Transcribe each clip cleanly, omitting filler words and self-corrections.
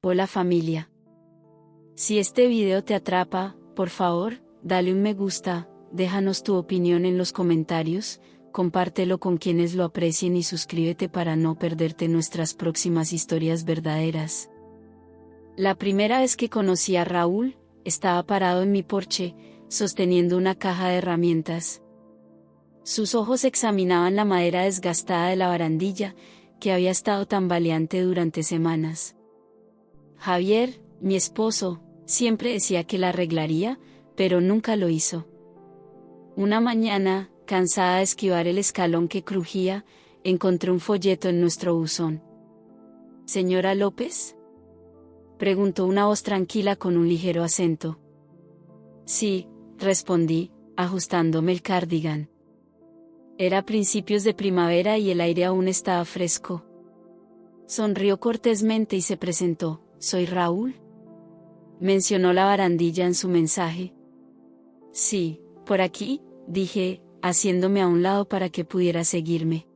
Hola familia. Si este video te atrapa, por favor, dale un me gusta, déjanos tu opinión en los comentarios, compártelo con quienes lo aprecien y suscríbete para no perderte nuestras próximas historias verdaderas. La primera vez que conocí a Raúl, estaba parado en mi porche, sosteniendo una caja de herramientas. Sus ojos examinaban la madera desgastada de la barandilla, que había estado tambaleante durante semanas. Javier, mi esposo, siempre decía que la arreglaría, pero nunca lo hizo. Una mañana, cansada de esquivar el escalón que crujía, encontré un folleto en nuestro buzón. ¿Señora López?, preguntó una voz tranquila con un ligero acento. Sí, respondí, ajustándome el cardigan. Era principios de primavera y el aire aún estaba fresco. Sonrió cortésmente y se presentó. ¿Soy Raúl?, mencionó la barandilla en su mensaje. Sí, por aquí, dije, haciéndome a un lado para que pudiera seguirme.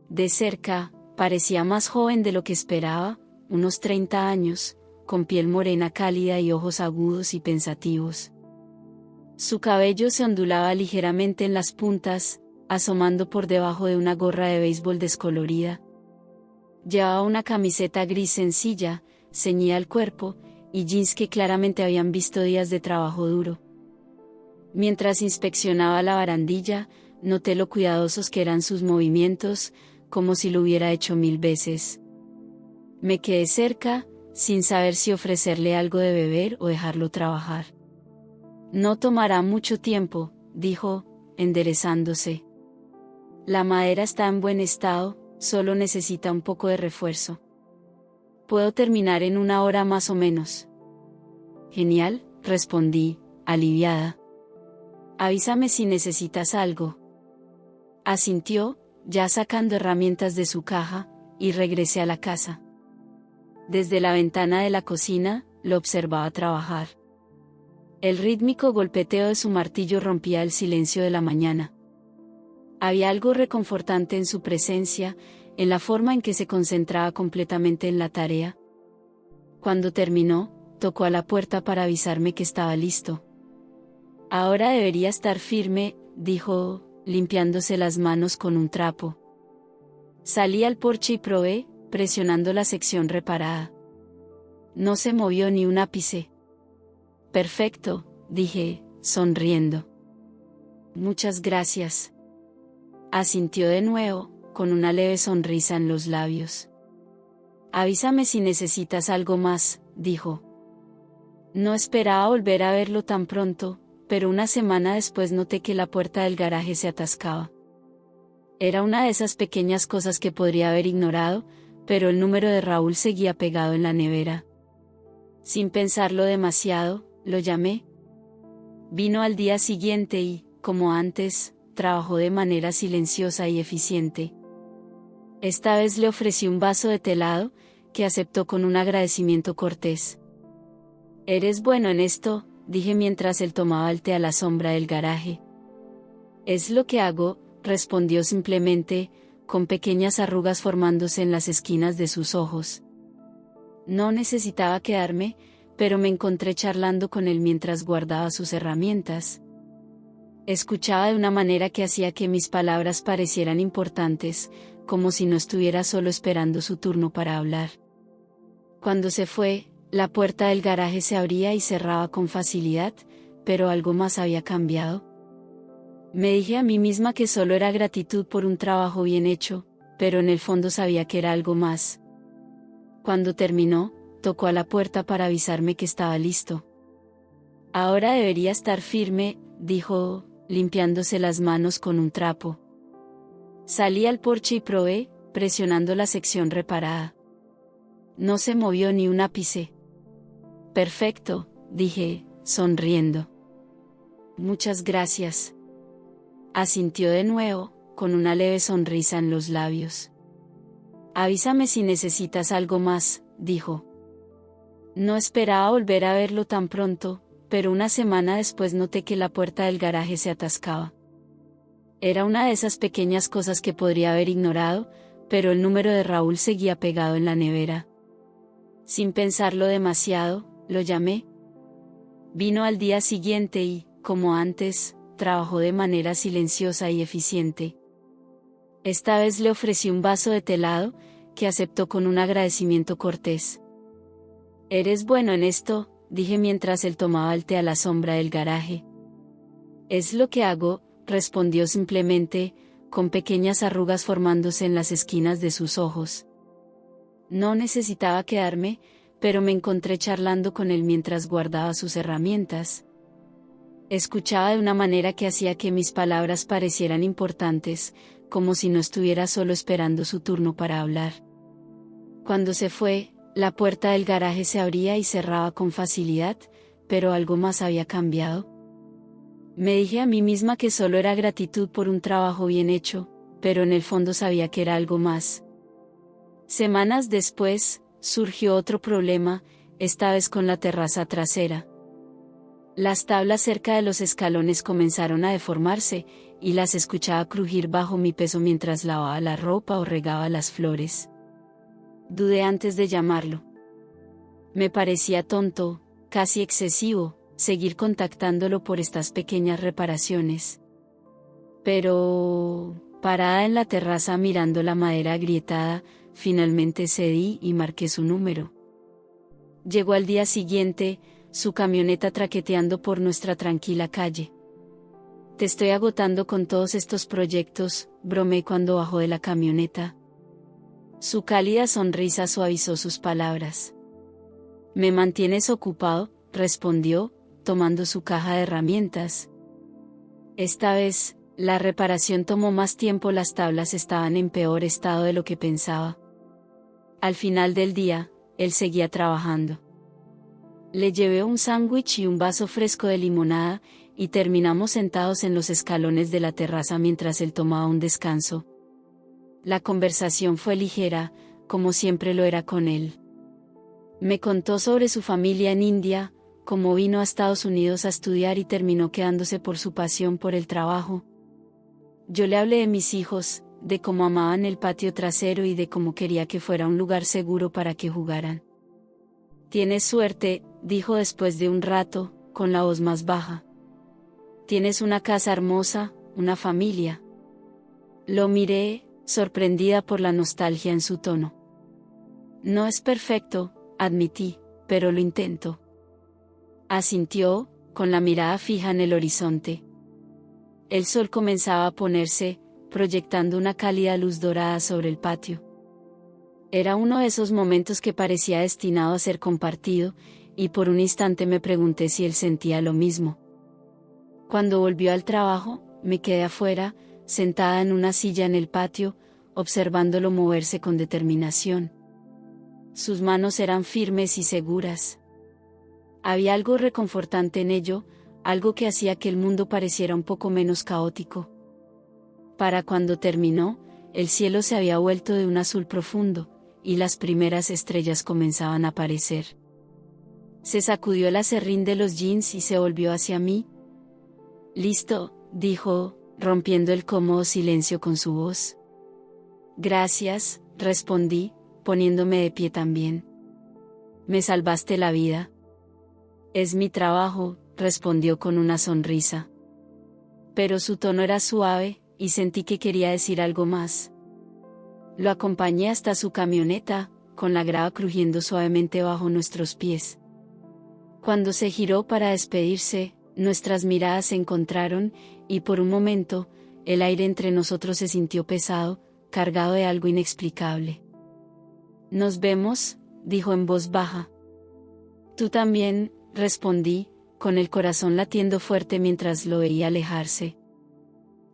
De cerca, parecía más joven de lo que esperaba, unos 30 años, con piel morena cálida y ojos agudos y pensativos. Su cabello se ondulaba ligeramente en las puntas, asomando por debajo de una gorra de béisbol descolorida. Llevaba una camiseta gris sencilla, ceñida al cuerpo, y jeans que claramente habían visto días de trabajo duro. Mientras inspeccionaba la barandilla, noté lo cuidadosos que eran sus movimientos, como si lo hubiera hecho 1000 veces. Me quedé cerca, sin saber si ofrecerle algo de beber o dejarlo trabajar. No tomará mucho tiempo, dijo, enderezándose. La madera está en buen estado, solo necesita un poco de refuerzo. Puedo terminar en 1 hora más o menos. Genial, respondí, aliviada. Avísame si necesitas algo. Asintió, ya sacando herramientas de su caja, y regresé a la casa. Desde la ventana de la cocina, lo observaba trabajar. El rítmico golpeteo de su martillo rompía el silencio de la mañana. Había algo reconfortante en su presencia, en la forma en que se concentraba completamente en la tarea. Cuando terminó, tocó a la puerta para avisarme que estaba listo. Ahora debería estar firme, dijo, limpiándose las manos con un trapo. Salí al porche y probé, presionando la sección reparada. No se movió ni un ápice. Perfecto, dije, sonriendo. Muchas gracias. Asintió de nuevo, con una leve sonrisa en los labios. Avísame si necesitas algo más, dijo. No esperaba volver a verlo tan pronto, pero una semana después noté que la puerta del garaje se atascaba. Era una de esas pequeñas cosas que podría haber ignorado, pero el número de Raúl seguía pegado en la nevera. Sin pensarlo demasiado, lo llamé. Vino al día siguiente y, como antes, trabajó de manera silenciosa y eficiente. Esta vez le ofrecí un vaso de té helado, que aceptó con un agradecimiento cortés. Eres bueno en esto, dije mientras él tomaba el té a la sombra del garaje. Es lo que hago, respondió simplemente, con pequeñas arrugas formándose en las esquinas de sus ojos. No necesitaba quedarme, pero me encontré charlando con él mientras guardaba sus herramientas. Escuchaba de una manera que hacía que mis palabras parecieran importantes, como si no estuviera solo esperando su turno para hablar. Cuando se fue, la puerta del garaje se abría y cerraba con facilidad, pero algo más había cambiado. Me dije a mí misma que solo era gratitud por un trabajo bien hecho, pero en el fondo sabía que era algo más. Cuando terminó, tocó a la puerta para avisarme que estaba listo. Ahora debería estar firme, dijo, limpiándose las manos con un trapo. Salí al porche y probé, presionando la sección reparada. No se movió ni un ápice. Perfecto, dije, sonriendo. Muchas gracias. Asintió de nuevo, con una leve sonrisa en los labios. Avísame si necesitas algo más, dijo. No esperaba volver a verlo tan pronto, pero una semana después noté que la puerta del garaje se atascaba. Era una de esas pequeñas cosas que podría haber ignorado, pero el número de Raúl seguía pegado en la nevera. Sin pensarlo demasiado, lo llamé. Vino al día siguiente y, como antes, trabajó de manera silenciosa y eficiente. Esta vez le ofrecí un vaso de té helado, que aceptó con un agradecimiento cortés. «Eres bueno en esto», dije mientras él tomaba el té a la sombra del garaje. «Es lo que hago», respondió simplemente, con pequeñas arrugas formándose en las esquinas de sus ojos. No necesitaba quedarme, pero me encontré charlando con él mientras guardaba sus herramientas. Escuchaba de una manera que hacía que mis palabras parecieran importantes, como si no estuviera solo esperando su turno para hablar. Cuando se fue, la puerta del garaje se abría y cerraba con facilidad, pero algo más había cambiado. Me dije a mí misma que solo era gratitud por un trabajo bien hecho, pero en el fondo sabía que era algo más. Semanas después, surgió otro problema, esta vez con la terraza trasera. Las tablas cerca de los escalones comenzaron a deformarse, y las escuchaba crujir bajo mi peso mientras lavaba la ropa o regaba las flores. Dudé antes de llamarlo. Me parecía tonto, casi excesivo, seguir contactándolo por estas pequeñas reparaciones. Pero, parada en la terraza mirando la madera agrietada, finalmente cedí y marqué su número. Llegó al día siguiente, su camioneta traqueteando por nuestra tranquila calle. «Te estoy agotando con todos estos proyectos», bromeé cuando bajó de la camioneta. Su cálida sonrisa suavizó sus palabras. «¿Me mantienes ocupado?», respondió, tomando su caja de herramientas. Esta vez, la reparación tomó más tiempo, las tablas estaban en peor estado de lo que pensaba. Al final del día, él seguía trabajando. Le llevé un sándwich y un vaso fresco de limonada, y terminamos sentados en los escalones de la terraza mientras él tomaba un descanso. La conversación fue ligera, como siempre lo era con él. Me contó sobre su familia en India, cómo vino a Estados Unidos a estudiar y terminó quedándose por su pasión por el trabajo. Yo le hablé de mis hijos, de cómo amaban el patio trasero y de cómo quería que fuera un lugar seguro para que jugaran. «Tienes suerte», dijo después de un rato, con la voz más baja. «Tienes una casa hermosa, una familia». Lo miré, sorprendida por la nostalgia en su tono. «No es perfecto», admití, «pero lo intento». Asintió, con la mirada fija en el horizonte. El sol comenzaba a ponerse, proyectando una cálida luz dorada sobre el patio. Era uno de esos momentos que parecía destinado a ser compartido, y por un instante me pregunté si él sentía lo mismo. Cuando volvió al trabajo, me quedé afuera, sentada en una silla en el patio, observándolo moverse con determinación. Sus manos eran firmes y seguras. Había algo reconfortante en ello, algo que hacía que el mundo pareciera un poco menos caótico. Para cuando terminó, el cielo se había vuelto de un azul profundo, y las primeras estrellas comenzaban a aparecer. Se sacudió el acerrín de los jeans y se volvió hacia mí. «Listo», dijo, rompiendo el cómodo silencio con su voz. «Gracias», respondí, poniéndome de pie también. «Me salvaste la vida». «Es mi trabajo», respondió con una sonrisa. Pero su tono era suave, y sentí que quería decir algo más. Lo acompañé hasta su camioneta, con la grava crujiendo suavemente bajo nuestros pies. Cuando se giró para despedirse, nuestras miradas se encontraron, y por un momento, el aire entre nosotros se sintió pesado, cargado de algo inexplicable. «Nos vemos», dijo en voz baja. «Tú también», respondí, con el corazón latiendo fuerte mientras lo veía alejarse.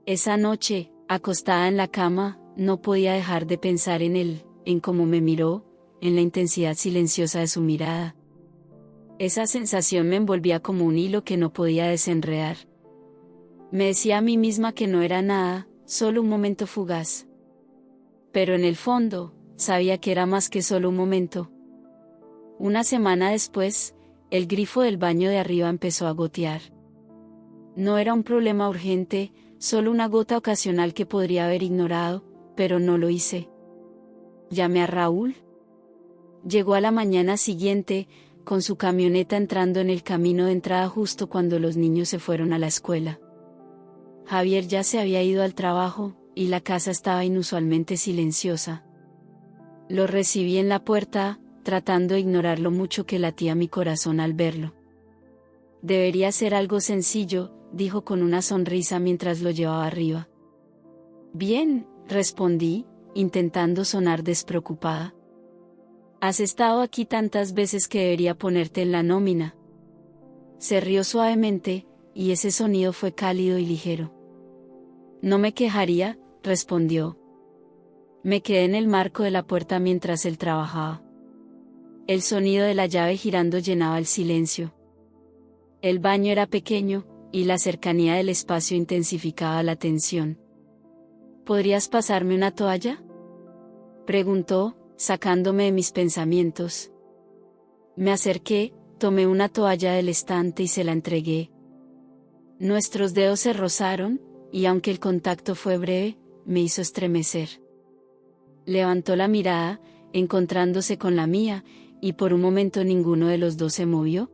Esa noche, acostada en la cama, no podía dejar de pensar en él, en cómo me miró, en la intensidad silenciosa de su mirada. Esa sensación me envolvía como un hilo que no podía desenredar. Me decía a mí misma que no era nada, solo un momento fugaz. Pero en el fondo, sabía que era más que solo un momento. Una semana después, el grifo del baño de arriba empezó a gotear. No era un problema urgente, solo una gota ocasional que podría haber ignorado, pero no lo hice. Llamé a Raúl. Llegó a la mañana siguiente, con su camioneta entrando en el camino de entrada justo cuando los niños se fueron a la escuela. Javier ya se había ido al trabajo, y la casa estaba inusualmente silenciosa. Lo recibí en la puerta, tratando de ignorar lo mucho que latía mi corazón al verlo. Debería ser algo sencillo, dijo con una sonrisa mientras lo llevaba arriba. Bien, respondí, intentando sonar despreocupada. Has estado aquí tantas veces que debería ponerte en la nómina. Se rió suavemente, y ese sonido fue cálido y ligero. No me quejaría, respondió. Me quedé en el marco de la puerta mientras él trabajaba. El sonido de la llave girando llenaba el silencio. El baño era pequeño, y la cercanía del espacio intensificaba la tensión. ¿Podrías pasarme una toalla?, preguntó, sacándome de mis pensamientos. Me acerqué, tomé una toalla del estante y se la entregué. Nuestros dedos se rozaron, y aunque el contacto fue breve, me hizo estremecer. Levantó la mirada, encontrándose con la mía, y por un momento ninguno de los dos se movió.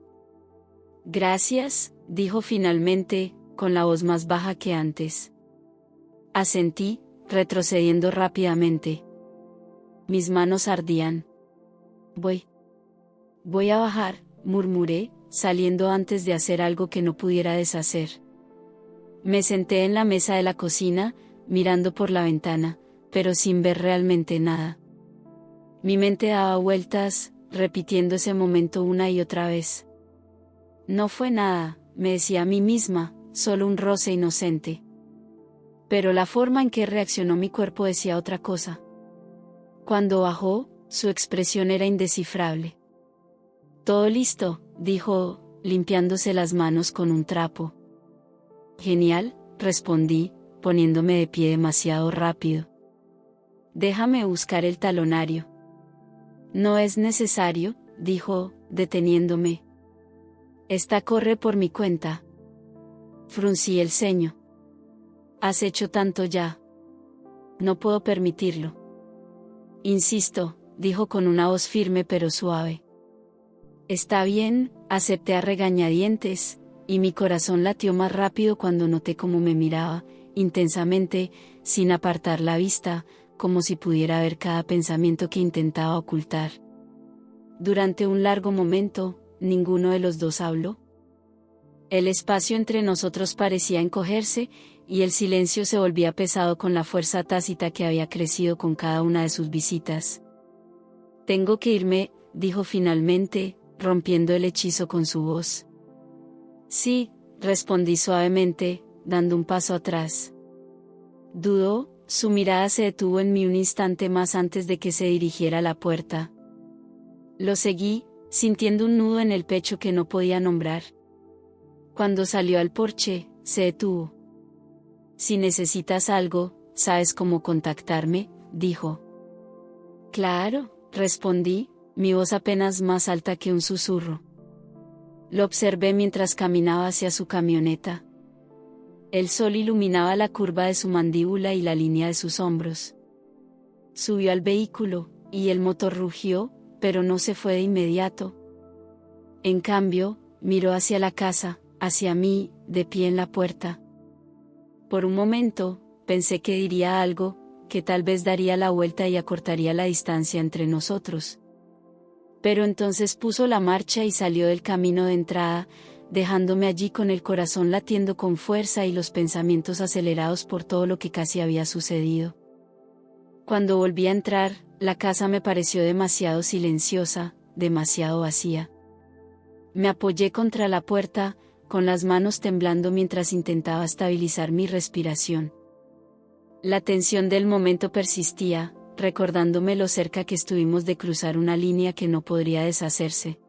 Gracias, dijo finalmente, con la voz más baja que antes. Asentí, retrocediendo rápidamente. Mis manos ardían. Voy a bajar, murmuré, saliendo antes de hacer algo que no pudiera deshacer. Me senté en la mesa de la cocina, mirando por la ventana, pero sin ver realmente nada. Mi mente daba vueltas, repitiendo ese momento una y otra vez. No fue nada, me decía a mí misma, solo un roce inocente. Pero la forma en que reaccionó mi cuerpo decía otra cosa. Cuando bajó, su expresión era indescifrable. Todo listo, dijo, limpiándose las manos con un trapo. Genial, respondí, poniéndome de pie demasiado rápido. Déjame buscar el talonario. No es necesario, dijo, deteniéndome. Esta corre por mi cuenta. Fruncí el ceño. Has hecho tanto ya. No puedo permitirlo. Insisto, dijo con una voz firme pero suave. Está bien, acepté a regañadientes, y mi corazón latió más rápido cuando noté cómo me miraba, intensamente, sin apartar la vista, como si pudiera ver cada pensamiento que intentaba ocultar. Durante un largo momento, ninguno de los dos habló. El espacio entre nosotros parecía encogerse, y el silencio se volvía pesado con la fuerza tácita que había crecido con cada una de sus visitas. Tengo que irme, dijo finalmente, rompiendo el hechizo con su voz. Sí, respondí suavemente, dando un paso atrás. Dudó, su mirada se detuvo en mí un instante más antes de que se dirigiera a la puerta. Lo seguí, sintiendo un nudo en el pecho que no podía nombrar. Cuando salió al porche, se detuvo. Si necesitas algo, ¿sabes cómo contactarme?, dijo. Claro, respondí, mi voz apenas más alta que un susurro. Lo observé mientras caminaba hacia su camioneta. El sol iluminaba la curva de su mandíbula y la línea de sus hombros. Subió al vehículo, y el motor rugió, pero no se fue de inmediato. En cambio, miró hacia la casa, hacia mí, de pie en la puerta. Por un momento, pensé que diría algo, que tal vez daría la vuelta y acortaría la distancia entre nosotros. Pero entonces puso la marcha y salió del camino de entrada, dejándome allí con el corazón latiendo con fuerza y los pensamientos acelerados por todo lo que casi había sucedido. Cuando volví a entrar, la casa me pareció demasiado silenciosa, demasiado vacía. Me apoyé contra la puerta, con las manos temblando mientras intentaba estabilizar mi respiración. La tensión del momento persistía, recordándome lo cerca que estuvimos de cruzar una línea que no podría deshacerse.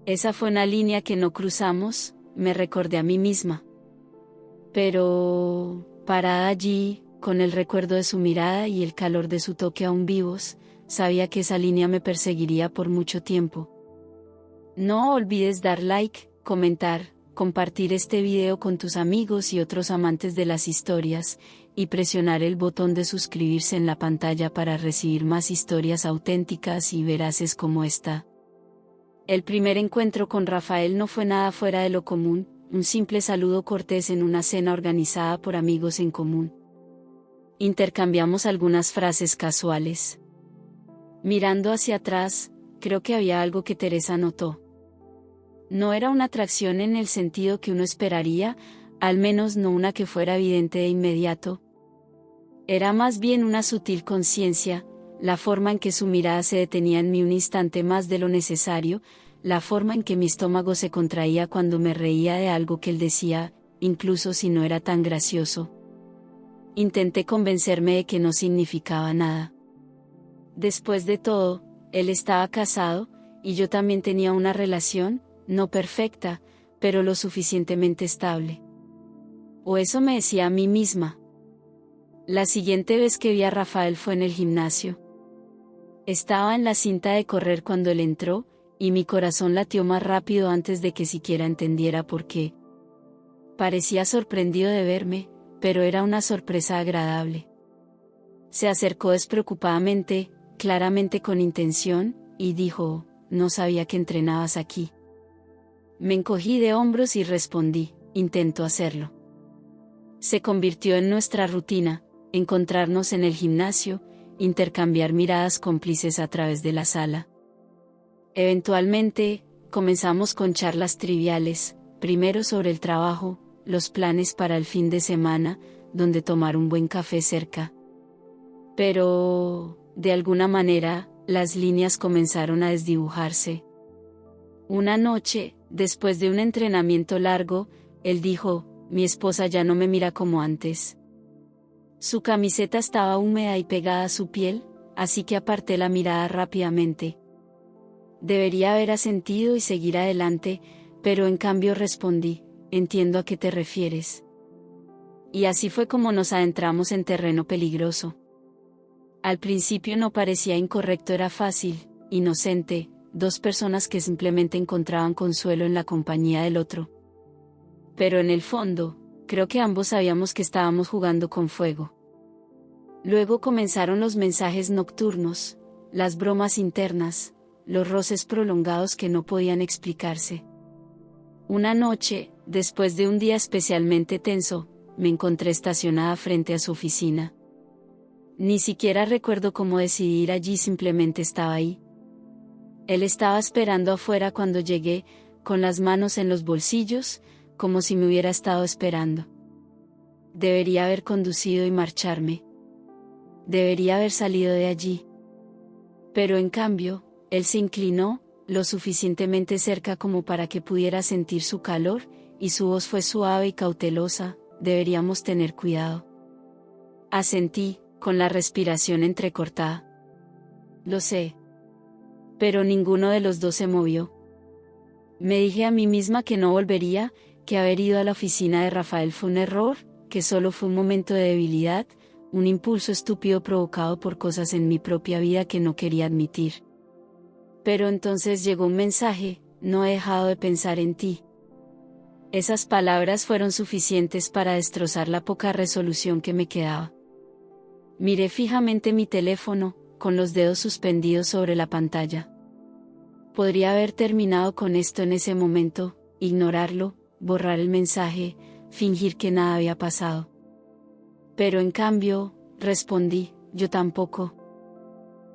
Esa fue una línea que no cruzamos, me recordé a mí misma. Pero, parada allí, con el recuerdo de su mirada y el calor de su toque aún vivos, sabía que esa línea me perseguiría por mucho tiempo. No olvides dar like, comentar, compartir este video con tus amigos y otros amantes de las historias, y presionar el botón de suscribirse en la pantalla para recibir más historias auténticas y veraces como esta. El primer encuentro con Rafael no fue nada fuera de lo común, un simple saludo cortés en una cena organizada por amigos en común. Intercambiamos algunas frases casuales. Mirando hacia atrás, creo que había algo que Teresa notó. No era una atracción en el sentido que uno esperaría, al menos no una que fuera evidente de inmediato. Era más bien una sutil conciencia, la forma en que su mirada se detenía en mí un instante más de lo necesario, la forma en que mi estómago se contraía cuando me reía de algo que él decía, incluso si no era tan gracioso. Intenté convencerme de que no significaba nada. Después de todo, él estaba casado, y yo también tenía una relación, no perfecta, pero lo suficientemente estable. O eso me decía a mí misma. La siguiente vez que vi a Rafael fue en el gimnasio. Estaba en la cinta de correr cuando él entró, y mi corazón latió más rápido antes de que siquiera entendiera por qué. Parecía sorprendido de verme, pero era una sorpresa agradable. Se acercó despreocupadamente, claramente con intención, y dijo, «No sabía que entrenabas aquí». Me encogí de hombros y respondí, «Intento hacerlo». Se convirtió en nuestra rutina, encontrarnos en el gimnasio, intercambiar miradas cómplices a través de la sala. Eventualmente, comenzamos con charlas triviales, primero sobre el trabajo, los planes para el fin de semana, donde tomar un buen café cerca. Pero, de alguna manera, las líneas comenzaron a desdibujarse. Una noche, después de un entrenamiento largo, él dijo, «Mi esposa ya no me mira como antes». Su camiseta estaba húmeda y pegada a su piel, así que aparté la mirada rápidamente. Debería haber asentido y seguir adelante, pero en cambio respondí, «Entiendo a qué te refieres». Y así fue como nos adentramos en terreno peligroso. Al principio no parecía incorrecto, era fácil, inocente, dos personas que simplemente encontraban consuelo en la compañía del otro. Pero en el fondo, creo que ambos sabíamos que estábamos jugando con fuego. Luego comenzaron los mensajes nocturnos, las bromas internas, los roces prolongados que no podían explicarse. Una noche, después de un día especialmente tenso, me encontré estacionada frente a su oficina. Ni siquiera recuerdo cómo decidí ir allí, simplemente estaba ahí. Él estaba esperando afuera cuando llegué, con las manos en los bolsillos, como si me hubiera estado esperando. Debería haber conducido y marcharme. Debería haber salido de allí. Pero en cambio, él se inclinó, lo suficientemente cerca como para que pudiera sentir su calor, y su voz fue suave y cautelosa, «Deberíamos tener cuidado». Asentí, con la respiración entrecortada. «Lo sé». Pero ninguno de los dos se movió. Me dije a mí misma que no volvería, que haber ido a la oficina de Rafael fue un error, que solo fue un momento de debilidad, un impulso estúpido provocado por cosas en mi propia vida que no quería admitir. Pero entonces llegó un mensaje, «No he dejado de pensar en ti». Esas palabras fueron suficientes para destrozar la poca resolución que me quedaba. Miré fijamente mi teléfono, con los dedos suspendidos sobre la pantalla. Podría haber terminado con esto en ese momento, ignorarlo, borrar el mensaje, fingir que nada había pasado. Pero en cambio, respondí, «Yo tampoco».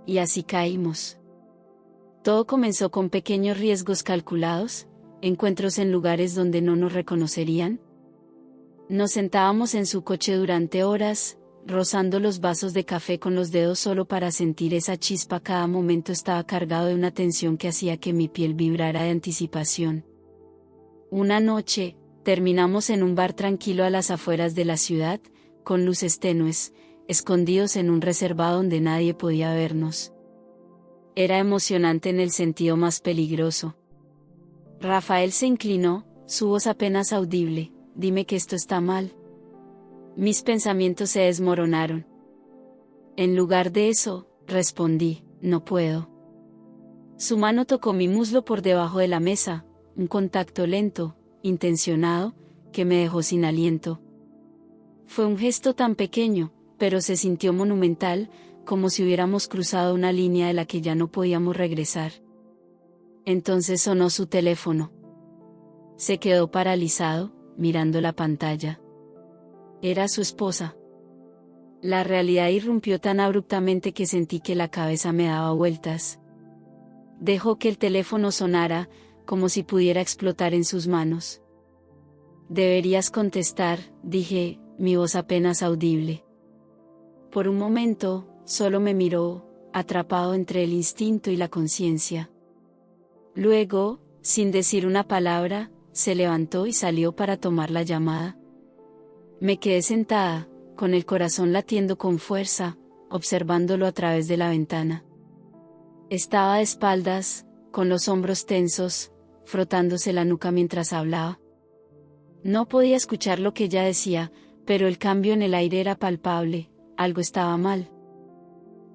Y así caímos. Todo comenzó con pequeños riesgos calculados, encuentros en lugares donde no nos reconocerían. Nos sentábamos en su coche durante horas, rozando los vasos de café con los dedos solo para sentir esa chispa. Cada momento estaba cargado de una tensión que hacía que mi piel vibrara de anticipación. Una noche, terminamos en un bar tranquilo a las afueras de la ciudad, con luces tenues, escondidos en un reservado donde nadie podía vernos. Era emocionante en el sentido más peligroso. Rafael se inclinó, su voz apenas audible, «Dime que esto está mal». Mis pensamientos se desmoronaron. En lugar de eso, respondí, «No puedo». Su mano tocó mi muslo por debajo de la mesa, un contacto lento, intencionado, que me dejó sin aliento. Fue un gesto tan pequeño, pero se sintió monumental, como si hubiéramos cruzado una línea de la que ya no podíamos regresar. Entonces sonó su teléfono. Se quedó paralizado, mirando la pantalla. Era su esposa. La realidad irrumpió tan abruptamente que sentí que la cabeza me daba vueltas. Dejó que el teléfono sonara, como si pudiera explotar en sus manos. Deberías contestar, dije, mi voz apenas audible. Por un momento, solo me miró, atrapado entre el instinto y la conciencia. Luego, sin decir una palabra, se levantó y salió para tomar la llamada. Me quedé sentada, con el corazón latiendo con fuerza, observándolo a través de la ventana. Estaba de espaldas, con los hombros tensos, frotándose la nuca mientras hablaba. No podía escuchar lo que ella decía, pero el cambio en el aire era palpable, algo estaba mal.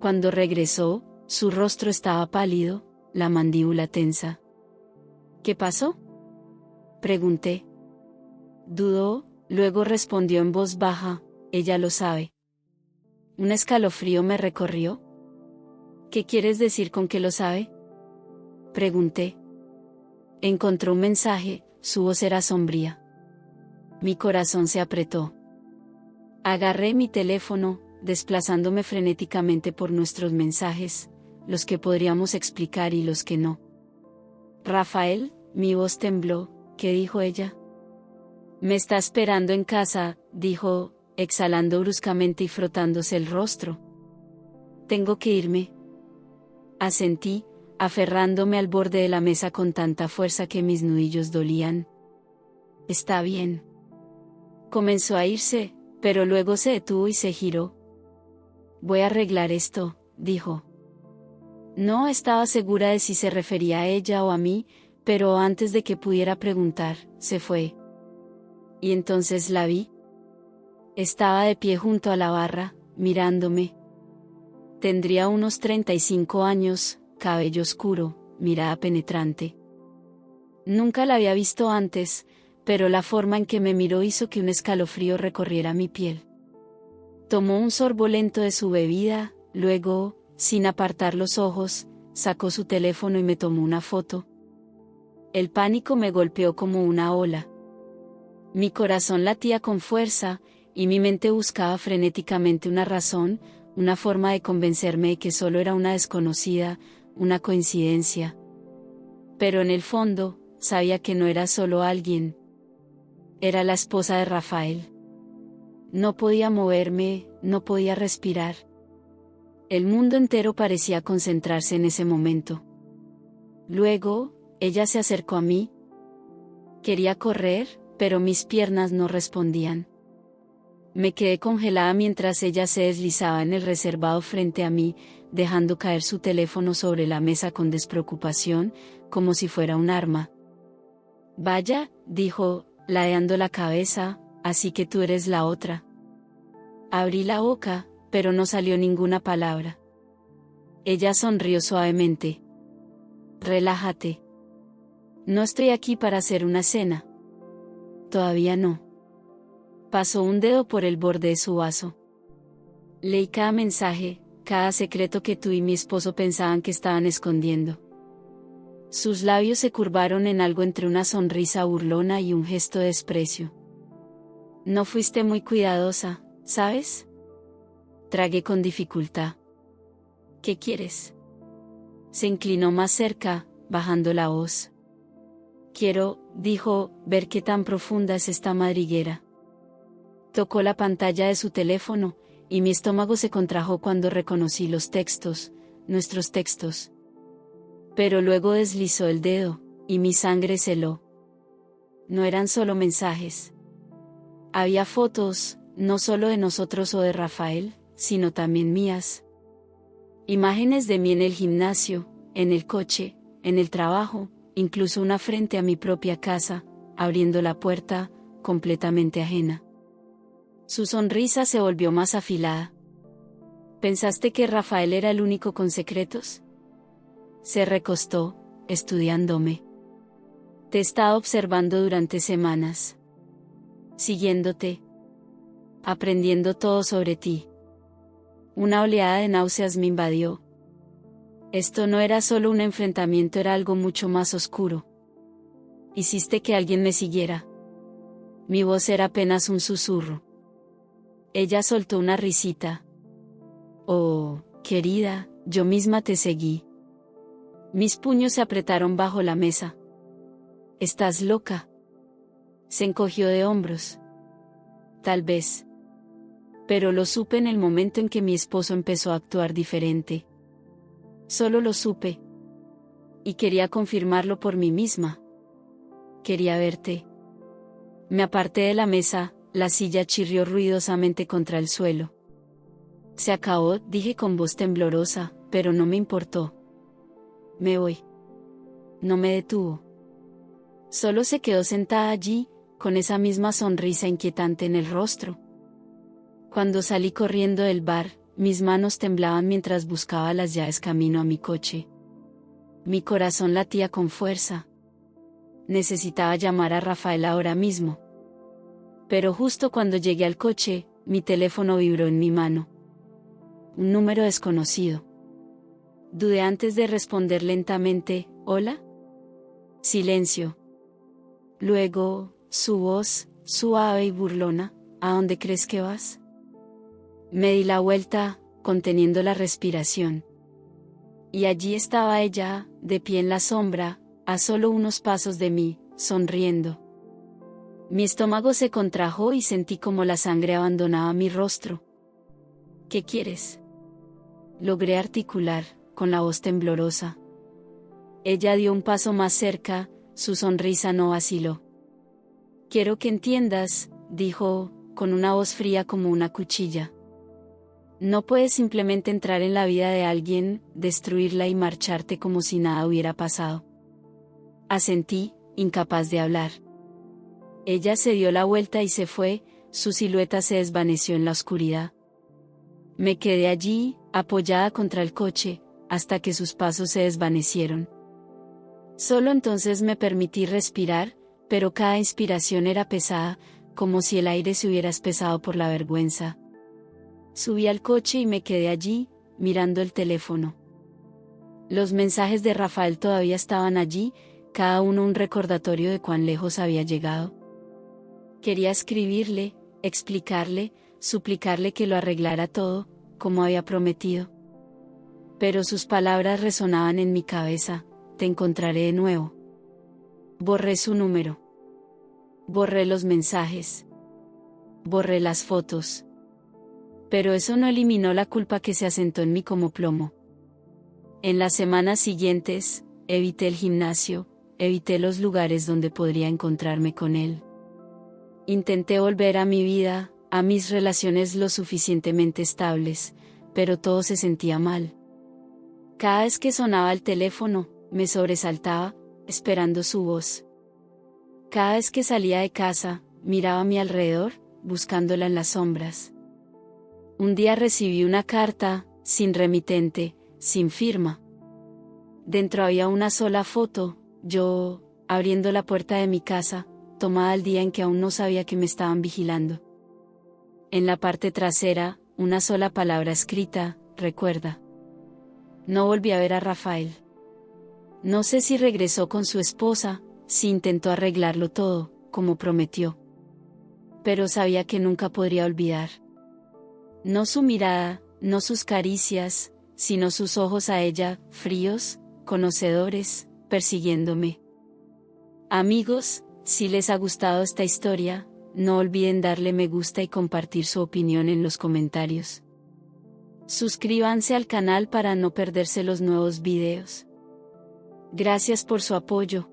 Cuando regresó, su rostro estaba pálido, la mandíbula tensa. ¿Qué pasó?, pregunté. Dudó, luego respondió en voz baja, ella lo sabe. Un escalofrío me recorrió. ¿Qué quieres decir con que lo sabe?, pregunté. Encontró un mensaje, su voz era sombría. Mi corazón se apretó. Agarré mi teléfono, desplazándome frenéticamente por nuestros mensajes, los que podríamos explicar y los que no. Rafael, mi voz tembló, ¿qué dijo ella? Me está esperando en casa, dijo, exhalando bruscamente y frotándose el rostro. Tengo que irme. Asentí, aferrándome al borde de la mesa con tanta fuerza que mis nudillos dolían. Está bien. Comenzó a irse, pero luego se detuvo y se giró. Voy a arreglar esto, dijo. No estaba segura de si se refería a ella o a mí, pero antes de que pudiera preguntar, se fue. Y entonces la vi. Estaba de pie junto a la barra, mirándome. Tendría unos 35 años, cabello oscuro, mirada penetrante. Nunca la había visto antes, pero la forma en que me miró hizo que un escalofrío recorriera mi piel. Tomó un sorbo lento de su bebida, luego, sin apartar los ojos, sacó su teléfono y me tomó una foto. El pánico me golpeó como una ola. Mi corazón latía con fuerza, y mi mente buscaba frenéticamente una razón, una forma de convencerme de que solo era una desconocida, una coincidencia. Pero en el fondo, sabía que no era solo alguien. Era la esposa de Rafael. No podía moverme, no podía respirar. El mundo entero parecía concentrarse en ese momento. Luego, ella se acercó a mí. Quería correr, pero mis piernas no respondían. Me quedé congelada mientras ella se deslizaba en el reservado frente a mí, dejando caer su teléfono sobre la mesa con despreocupación, como si fuera un arma. Vaya, dijo, ladeando la cabeza, así que tú eres la otra. Abrí la boca, pero no salió ninguna palabra. Ella sonrió suavemente. Relájate. No estoy aquí para hacer una cena. Todavía no. Pasó un dedo por el borde de su vaso. Leí cada mensaje, cada secreto que tú y mi esposo pensaban que estaban escondiendo. Sus labios se curvaron en algo entre una sonrisa burlona y un gesto de desprecio. No fuiste muy cuidadosa, ¿sabes? Tragué con dificultad. ¿Qué quieres? Se inclinó más cerca, bajando la voz. Quiero, dijo, ver qué tan profunda es esta madriguera. Tocó la pantalla de su teléfono, y mi estómago se contrajo cuando reconocí los textos, nuestros textos. Pero luego deslizó el dedo, y mi sangre se heló. No eran solo mensajes. Había fotos, no solo de nosotros o de Rafael, sino también mías. Imágenes de mí en el gimnasio, en el coche, en el trabajo, incluso una frente a mi propia casa, abriendo la puerta, completamente ajena. Su sonrisa se volvió más afilada. ¿Pensaste que Rafael era el único con secretos? Se recostó, estudiándome. Te he estado observando durante semanas. Siguiéndote. Aprendiendo todo sobre ti. Una oleada de náuseas me invadió. Esto no era solo un enfrentamiento, era algo mucho más oscuro. Hiciste que alguien me siguiera. Mi voz era apenas un susurro. Ella soltó una risita. Oh, querida, yo misma te seguí. Mis puños se apretaron bajo la mesa. ¿Estás loca? Se encogió de hombros. Tal vez. Pero lo supe en el momento en que mi esposo empezó a actuar diferente. Solo lo supe. Y quería confirmarlo por mí misma. Quería verte. Me aparté de la mesa, la silla chirrió ruidosamente contra el suelo. Se acabó, dije con voz temblorosa, pero no me importó. Me voy. No me detuvo. Solo se quedó sentada allí, con esa misma sonrisa inquietante en el rostro. Cuando salí corriendo del bar, mis manos temblaban mientras buscaba las llaves camino a mi coche. Mi corazón latía con fuerza. Necesitaba llamar a Rafael ahora mismo. Pero justo cuando llegué al coche, mi teléfono vibró en mi mano. Un número desconocido. Dudé antes de responder lentamente, ¿hola? Silencio. Luego, su voz, suave y burlona, ¿a dónde crees que vas? Me di la vuelta, conteniendo la respiración. Y allí estaba ella, de pie en la sombra, a solo unos pasos de mí, sonriendo. Mi estómago se contrajo y sentí como la sangre abandonaba mi rostro. ¿Qué quieres? Logré articular, con la voz temblorosa. Ella dio un paso más cerca, su sonrisa no vaciló. Quiero que entiendas, dijo, con una voz fría como una cuchilla. No puedes simplemente entrar en la vida de alguien, destruirla y marcharte como si nada hubiera pasado. Asentí, incapaz de hablar. Ella se dio la vuelta y se fue, su silueta se desvaneció en la oscuridad. Me quedé allí, apoyada contra el coche, hasta que sus pasos se desvanecieron. Solo entonces me permití respirar, pero cada inspiración era pesada, como si el aire se hubiera espesado por la vergüenza. Subí al coche y me quedé allí, mirando el teléfono. Los mensajes de Rafael todavía estaban allí, cada uno un recordatorio de cuán lejos había llegado. Quería escribirle, explicarle, suplicarle que lo arreglara todo, como había prometido. Pero sus palabras resonaban en mi cabeza, te encontraré de nuevo. Borré su número. Borré los mensajes. Borré las fotos. Pero eso no eliminó la culpa que se asentó en mí como plomo. En las semanas siguientes, evité el gimnasio, evité los lugares donde podría encontrarme con él. Intenté volver a mi vida, a mis relaciones lo suficientemente estables, pero todo se sentía mal. Cada vez que sonaba el teléfono, me sobresaltaba, esperando su voz. Cada vez que salía de casa, miraba a mi alrededor, buscándola en las sombras. Un día recibí una carta, sin remitente, sin firma. Dentro había una sola foto, yo, abriendo la puerta de mi casa, tomada el día en que aún no sabía que me estaban vigilando. En la parte trasera, una sola palabra escrita, recuerda. No volví a ver a Rafael. No sé si regresó con su esposa, si intentó arreglarlo todo, como prometió. Pero sabía que nunca podría olvidar. No su mirada, no sus caricias, sino sus ojos a ella, fríos, conocedores, persiguiéndome. Amigos, si les ha gustado esta historia, no olviden darle me gusta y compartir su opinión en los comentarios. Suscríbanse al canal para no perderse los nuevos videos. Gracias por su apoyo.